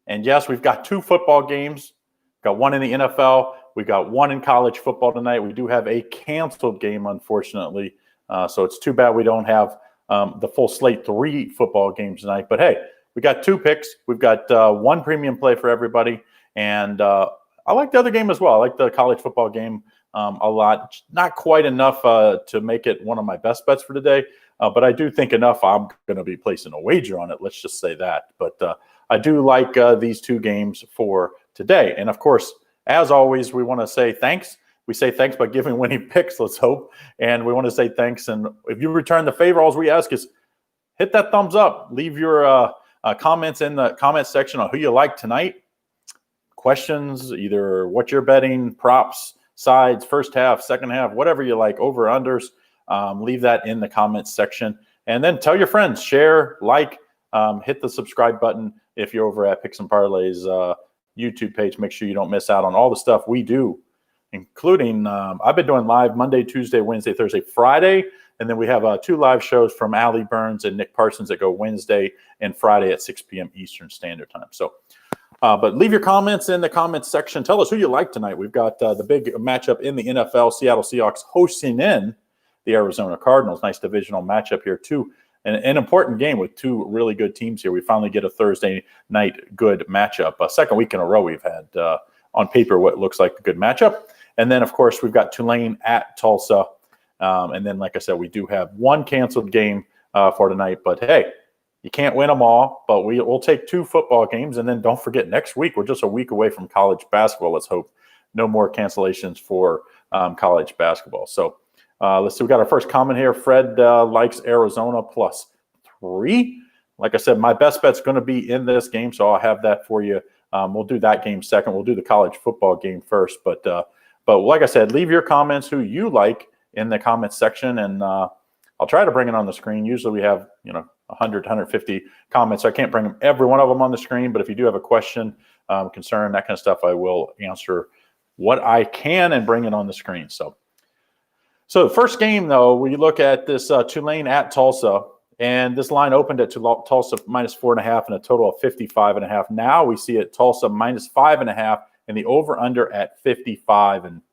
And yes, we've got 2 football games. Got one in the NFL. We got one in college football tonight. We do have a canceled game, unfortunately. So it's too bad we don't have the full slate 3 football games tonight. But hey, we got 2 picks. We've got 1 premium play for everybody. And I like the other game as well. I like the college football game a lot. Not quite enough to make it one of my best bets for today. But I do think enough I'm going to be placing a wager on it. Let's just say that. But I do like these 2 games for today. And, of course, as always, we want to say thanks. We say thanks by giving winning picks, let's hope. And we want to say thanks. And if you return the favor, all we ask is hit that thumbs up. Leave your comments in the comment section on who you like tonight. Questions, either what you're betting, props, sides, first half, second half, whatever you like, over, unders. Leave that in the comments section. And then tell your friends, share, like, hit the subscribe button if you're over at Picks and Parlays YouTube page. Make sure you don't miss out on all the stuff we do, including I've been doing live Monday, Tuesday, Wednesday, Thursday, Friday. And then we have 2 live shows from Allie Burns and Nick Parsons that go Wednesday and Friday at 6 p.m. Eastern Standard Time. So, but leave your comments in the comments section. Tell us who you like tonight. We've got the big matchup in the NFL, Seattle Seahawks hosting in the Arizona Cardinals. Nice divisional matchup here, too. An important game with 2 really good teams here. We finally get a Thursday night good matchup. Second week in a row we've had, on paper, what looks like a good matchup. And then, of course, we've got Tulane at Tulsa. And then, like I said, we do have 1 canceled game for tonight. But, hey, you can't win them all. But we'll take 2 football games. And then don't forget, next week, we're just a week away from college basketball. Let's hope no more cancellations for college basketball. So, let's see. We got our first comment here. Fred likes Arizona +3. Like I said, my best bet's going to be in this game, so I'll have that for you. We'll do that game second. We'll do the college football game first. But like I said, leave your comments who you like in the comments section, and I'll try to bring it on the screen. Usually we have 100, 150 comments. So I can't bring every one of them on the screen, but if you do have a question, concern, that kind of stuff, I will answer what I can and bring it on the screen. So the first game, though, we look at this Tulane at Tulsa, and this line opened at Tulsa -4.5 and a total of 55.5. Now we see it Tulsa -5.5 and the over-under at 55. And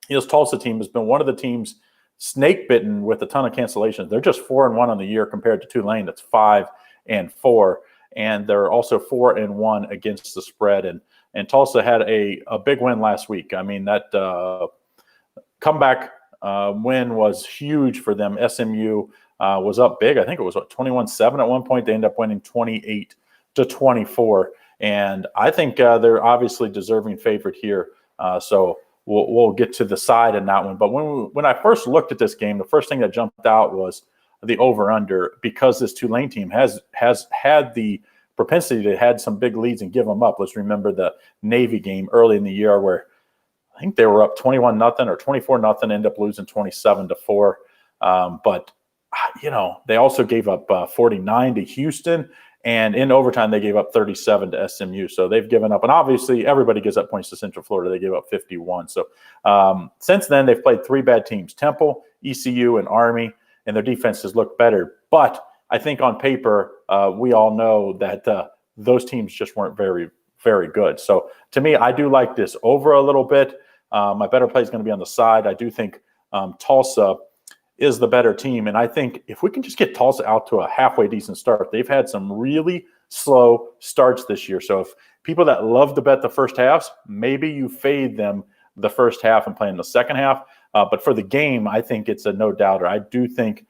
this Tulsa team has been one of the teams snake-bitten with a ton of cancellations. They're just 4-1 on the year compared to Tulane. That's 5-4, and they're also 4-1 against the spread. And Tulsa had a big win last week. I mean, that comeback win was huge for them. SMU was up big. I think it was 21-7 at one point. They ended up winning 28-24. And I think they're obviously deserving favorite here. So we'll get to the side in that one. But when I first looked at this game, the first thing that jumped out was the over-under, because this Tulane team has had the propensity to had some big leads and give them up. Let's remember the Navy game early in the year where I think they were up 21-0 or 24-0, end up losing 27-4. But they also gave up 49 to Houston, and in overtime they gave up 37 to SMU. So they've given up, and obviously everybody gives up points to Central Florida. They gave up 51. So since then they've played 3 bad teams: Temple, ECU, and Army, and their defense has looked better. But I think on paper we all know that those teams just weren't very, very good. So to me, I do like this over a little bit. My better play is going to be on the side. I do think Tulsa is the better team. And I think if we can just get Tulsa out to a halfway decent start, they've had some really slow starts this year. So if people that love to bet the first halves, maybe you fade them the first half and play in the second half. But for the game, I think it's a no-doubter. I do think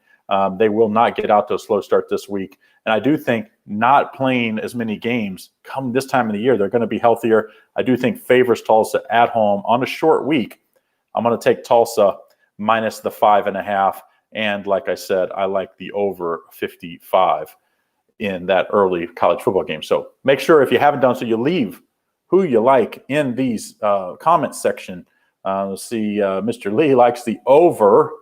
they will not get out to a slow start this week. And I do think not playing as many games come this time of the year, they're going to be healthier. I do think favors Tulsa at home on a short week. I'm going to take Tulsa minus the 5.5. And like I said, I like the over 55 in that early college football game. So make sure, if you haven't done so, you leave who you like in these comments section. Let's see, Mr. Lee likes the over,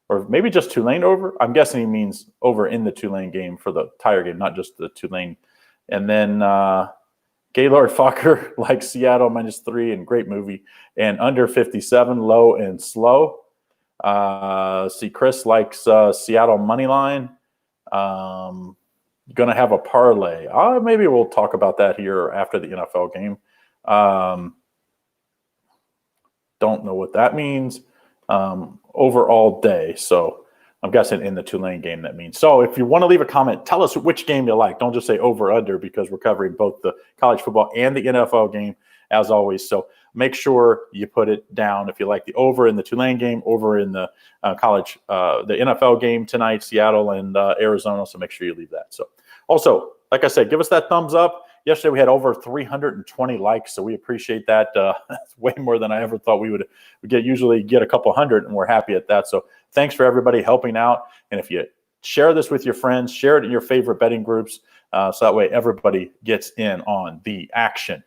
or maybe just Tulane over. I'm guessing he means over in the Tulane game for the entire game, not just the Tulane. And then Gaylord Fokker likes Seattle -3, and great movie, and under 57, low and slow. See, Chris likes Seattle money line. going to have a parlay. Maybe we'll talk about that here after the NFL game. Don't know what that means. Overall day. So I'm guessing in the Tulane game that means. So if you want to leave a comment, tell us which game you like. Don't just say over under, because we're covering both the college football and the NFL game as always. So make sure you put it down if you like the over in the Tulane game, over in the the NFL game tonight, Seattle and Arizona. So make sure you leave that. So also, like I said, give us that thumbs up. Yesterday we had over 320 likes, so we appreciate that. That's way more than I ever thought we would get. Usually get a couple hundred, and we're happy at that. So thanks for everybody helping out. And if you share this with your friends, share it in your favorite betting groups, so that way everybody gets in on the action.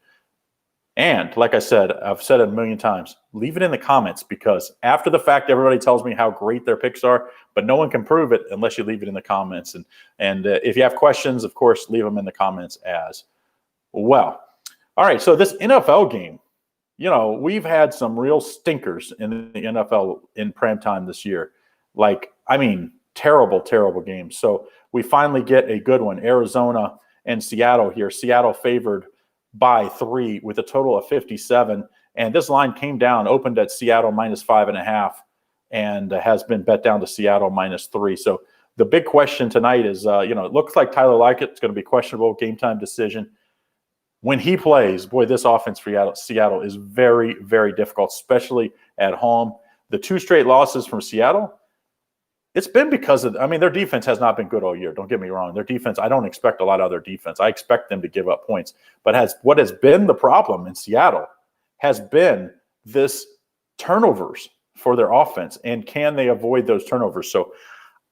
And like I said, I've said it a million times, leave it in the comments, because after the fact, everybody tells me how great their picks are, but no one can prove it unless you leave it in the comments. And if you have questions, of course, leave them in the comments as well. All right, so this NFL game, we've had some real stinkers in the NFL in primetime this year. Terrible, terrible games. So we finally get a good one. Arizona and Seattle here. Seattle favored by 3 with a total of 57. And this line came down, opened at Seattle -5.5, and has been bet down to Seattle -3. So the big question tonight is, it looks like Tyler Lockett's going to be questionable, game time decision. When he plays, boy, this offense for Seattle is very, very difficult, especially at home. The 2 straight losses from Seattle, it's been because of, their defense has not been good all year. Don't get me wrong. Their defense, I don't expect a lot of their defense. I expect them to give up points. But what has been the problem in Seattle has been this turnovers for their offense. And can they avoid those turnovers? So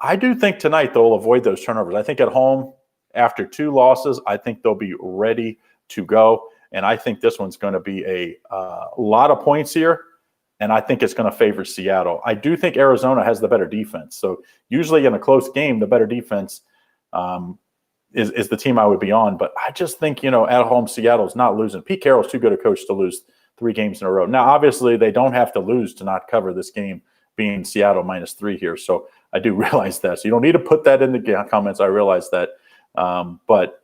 I do think tonight they'll avoid those turnovers. I think at home, after 2 losses, I think they'll be ready to go. And I think this one's going to be a lot of points here. And I think it's going to favor Seattle. I do think Arizona has the better defense. So usually in a close game, the better defense is the team I would be on. But I just think, at home, Seattle's not losing. Pete Carroll's too good a coach to lose 3 games in a row. Now, obviously, they don't have to lose to not cover this game, being Seattle -3 here. So I do realize that. So you don't need to put that in the comments. I realize that. But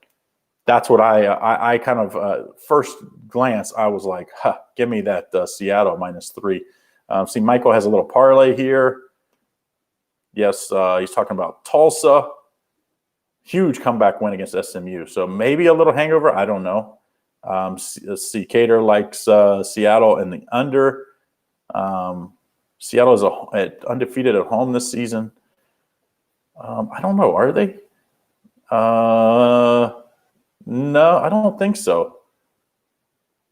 that's what I kind of first glance, I was like, give me that Seattle -3. See, Michael has a little parlay here. Yes, he's talking about Tulsa. Huge comeback win against SMU. So maybe a little hangover. I don't know. Let's see. Cater likes Seattle and the under. Seattle is undefeated at home this season. I don't know. Are they? No, I don't think so.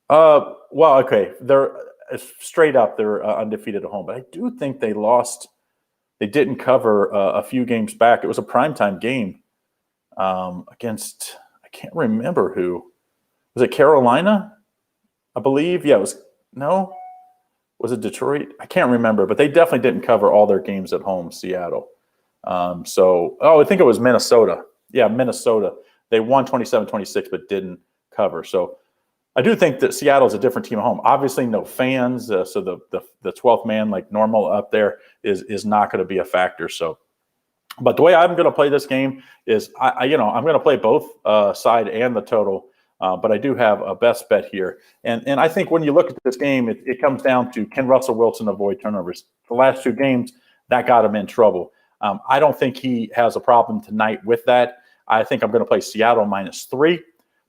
Well, okay. They're straight up. They're undefeated at home, but I do think they lost. They didn't cover a few games back. It was a primetime game against, I can't remember who. Was it Carolina? I believe. Yeah, it was. No? Was it Detroit? I can't remember, but they definitely didn't cover all their games at home, Seattle. I think it was Minnesota. Yeah, Minnesota. They won 27-26, but didn't cover. So I do think that Seattle's a different team at home. Obviously, no fans, so the 12th man like normal up there is not going to be a factor. So, but the way I'm going to play this game is I'm going to play both side and the total. But I do have a best bet here, and I think when you look at this game, it comes down to, can Russell Wilson avoid turnovers? The last 2 games that got him in trouble. I don't think he has a problem tonight with that. I think I'm going to play Seattle -3,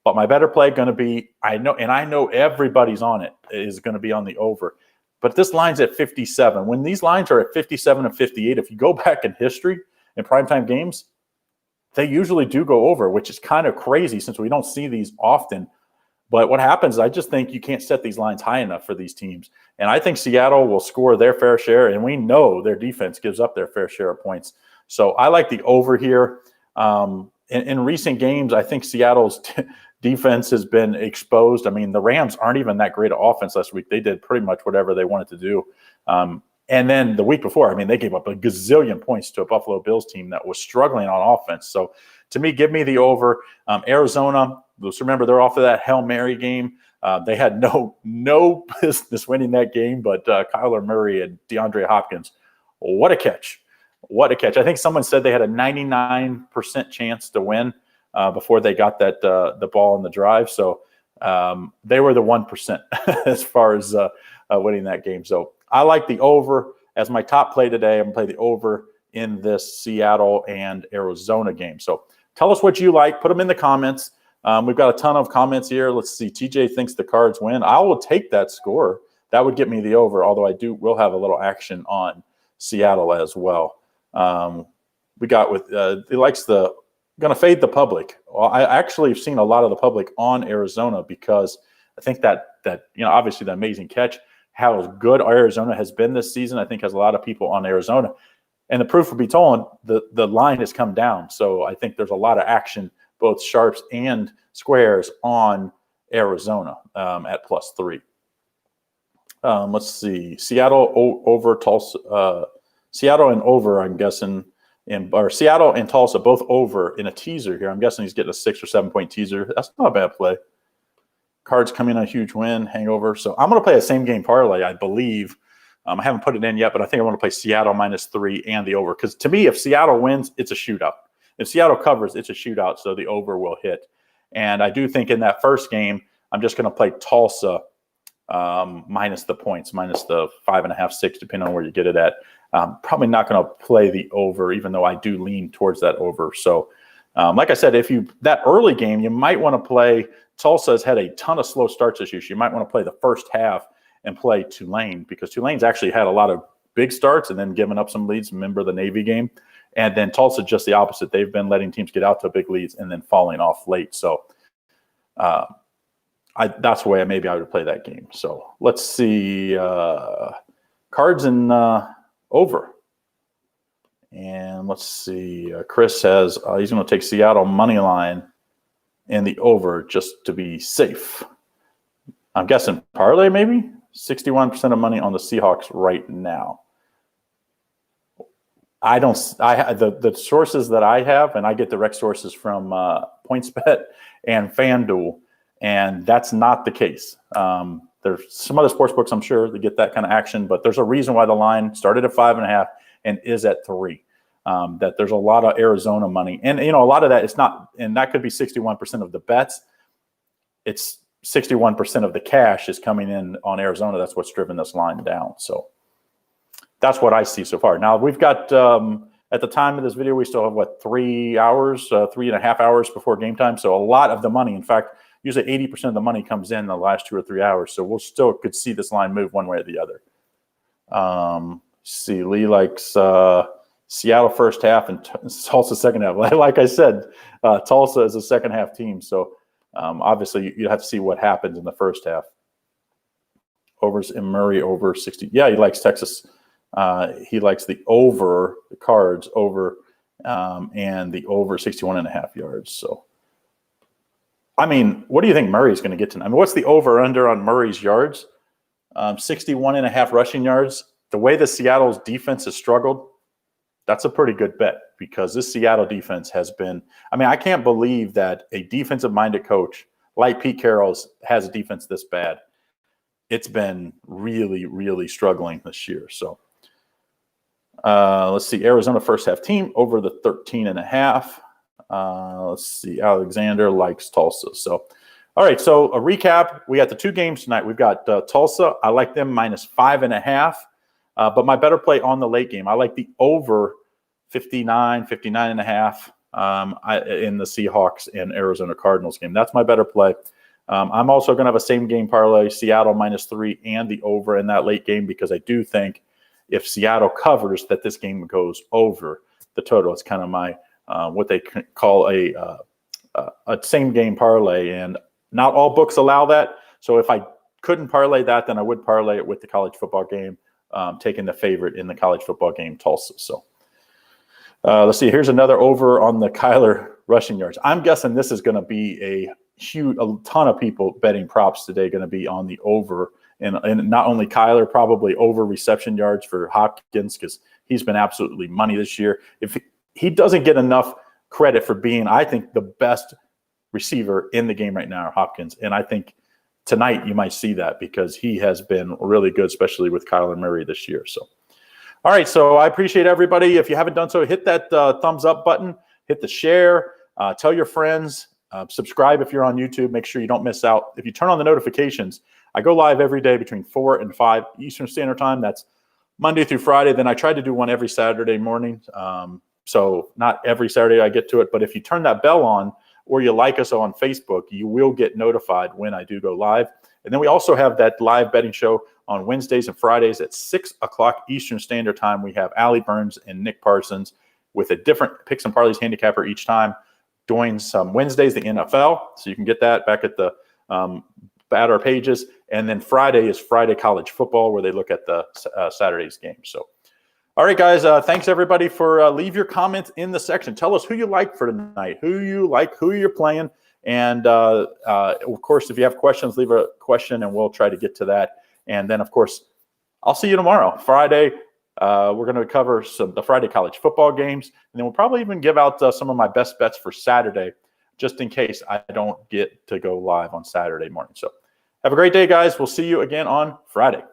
but my better play going to be, I know everybody's on it, is going to be on the over. But this line's at 57. When these lines are at 57 and 58, if you go back in history in primetime games, they usually do go over, which is kind of crazy since we don't see these often. But what happens is I just think you can't set these lines high enough for these teams. And I think Seattle will score their fair share, and we know their defense gives up their fair share of points. So I like the over here. In recent games, I think Seattle's defense has been exposed. The Rams aren't even that great of offense last week. They did pretty much whatever they wanted to do. And then the week before, they gave up a gazillion points to a Buffalo Bills team that was struggling on offense. So to me, give me the over. Arizona, let's remember they're off of that Hail Mary game. They had no business winning that game, but Kyler Murray and DeAndre Hopkins, what a catch. What a catch. I think someone said they had a 99% chance to win. before they got that the ball in the drive. So they were the 1% as far as winning that game. So I like the over as my top play today. I'm going to play the over in this Seattle and Arizona game. So tell us what you like. Put them in the comments. We've got a ton of comments here. Let's see. TJ thinks the Cards win. I will take that score. That would get me the over, although I will have a little action on Seattle as well. We got with he likes the going to fade the public. Well, I actually have seen a lot of the public on Arizona because I think that obviously the amazing catch, how good Arizona has been this season, I think has a lot of people on Arizona. And the proof will be told, the line has come down. So I think there's a lot of action, both sharps and squares, on Arizona at +3. Let's see. Seattle over Tulsa. Seattle and over, I'm guessing. Or Seattle and Tulsa both over in a teaser here. I'm guessing he's getting a 6 or 7 point teaser. That's not a bad play. Cards coming in a huge win, hangover. So I'm going to play a same game parlay, I believe. I haven't put it in yet, but I think I want to play Seattle -3 and the over. Because to me, if Seattle wins, it's a shootout. If Seattle covers, it's a shootout, so the over will hit. And I do think in that first game, I'm just going to play Tulsa minus the points, minus the 5.5, 6, depending on where you get it at. Probably not going to play the over, even though I do lean towards that over. So, like I said, that early game, you might want to play. Tulsa has had a ton of slow starts this year. So you might want to play the first half and play Tulane, because Tulane's actually had a lot of big starts and then giving up some leads. Remember the Navy game? And then Tulsa, just the opposite. They've been letting teams get out to big leads and then falling off late. So that's the way maybe I would play that game. So let's see. Cards and over. And let's see. Chris says he's going to take Seattle money line and the over just to be safe. I'm guessing parlay maybe? 61% of money on the Seahawks right now. The sources that I have, and I get direct sources from PointsBet and FanDuel, and that's not the case. There's some other sports books, I'm sure, that get that kind of action, but there's a reason why the line started at 5.5 and is at 3. That there's a lot of Arizona money, and a lot of that is not, and that could be 61% of the bets. It's 61% of the cash is coming in on Arizona. That's what's driven this line down. So that's what I see so far. Now we've got at the time of this video, we still have 3 hours, 3.5 hours before game time. So a lot of the money, in fact, usually 80% of the money comes in the last 2 or 3 hours. So we'll still could see this line move one way or the other. See, Lee likes Seattle first half and Tulsa second half. Like I said, Tulsa is a second half team. So obviously you have to see what happens in the first half. Overs in Murray over 60. Yeah, he likes Texas. He likes the over, the Cards over, and the over 61.5 yards. So, I mean, what do you think Murray's going to get tonight? I mean, what's the over under on Murray's yards? 61.5 rushing yards. The way the Seattle's defense has struggled, that's a pretty good bet, because this Seattle defense has been, I mean, I can't believe that a defensive-minded coach like Pete Carroll has a defense this bad. It's been really, really struggling this year. So let's see. Arizona first half team over the 13.5. Let's see. Alexander likes Tulsa. So, all right. So a recap. We got the 2 games tonight. We've got Tulsa. I like them minus 5.5. But my better play on the late game, I like the over 59.5 in the Seahawks and Arizona Cardinals game. That's my better play. I'm also going to have a same game parlay, Seattle -3 and the over in that late game, because I do think if Seattle covers, that this game goes over the total. It's kind of my what they call a same game parlay, and not all books allow that. So if I couldn't parlay that, then I would parlay it with the college football game, taking the favorite in the college football game, Tulsa. So let's see. Here's another over on the Kyler rushing yards. I'm guessing this is going to be a ton of people betting props today going to be on the over, and not only Kyler, probably over reception yards for Hopkins, because he's been absolutely money this year. If he doesn't get enough credit for being, I think, the best receiver in the game right now, Hopkins, and I think tonight you might see that, because he has been really good, especially with Kyler Murray this year. So, all right, so I appreciate everybody. If you haven't done so, hit that thumbs up button, hit the share. Tell your friends. Subscribe if you're on YouTube. Make sure you don't miss out. If you turn on the notifications, I go live every day between 4 and 5 Eastern Standard Time. That's Monday through Friday. Then I try to do one every Saturday morning. So not every Saturday I get to it. But if you turn that bell on or you like us on Facebook, you will get notified when I do go live. And then we also have that live betting show on Wednesdays and Fridays at 6 o'clock Eastern Standard Time. We have Allie Burns and Nick Parsons with a different picks and parlays handicapper each time, doing some Wednesdays, the NFL. So you can get that back at the at our pages. And then Friday is Friday College Football, where they look at the Saturday's game. So, all right, guys, thanks, everybody, for leave your comments in the section. Tell us who you like for tonight, who you like, who you're playing. And, of course, if you have questions, leave a question, and we'll try to get to that. And then, of course, I'll see you tomorrow, Friday. We're going to cover the Friday college football games, and then we'll probably even give out some of my best bets for Saturday, just in case I don't get to go live on Saturday morning. So have a great day, guys. We'll see you again on Friday.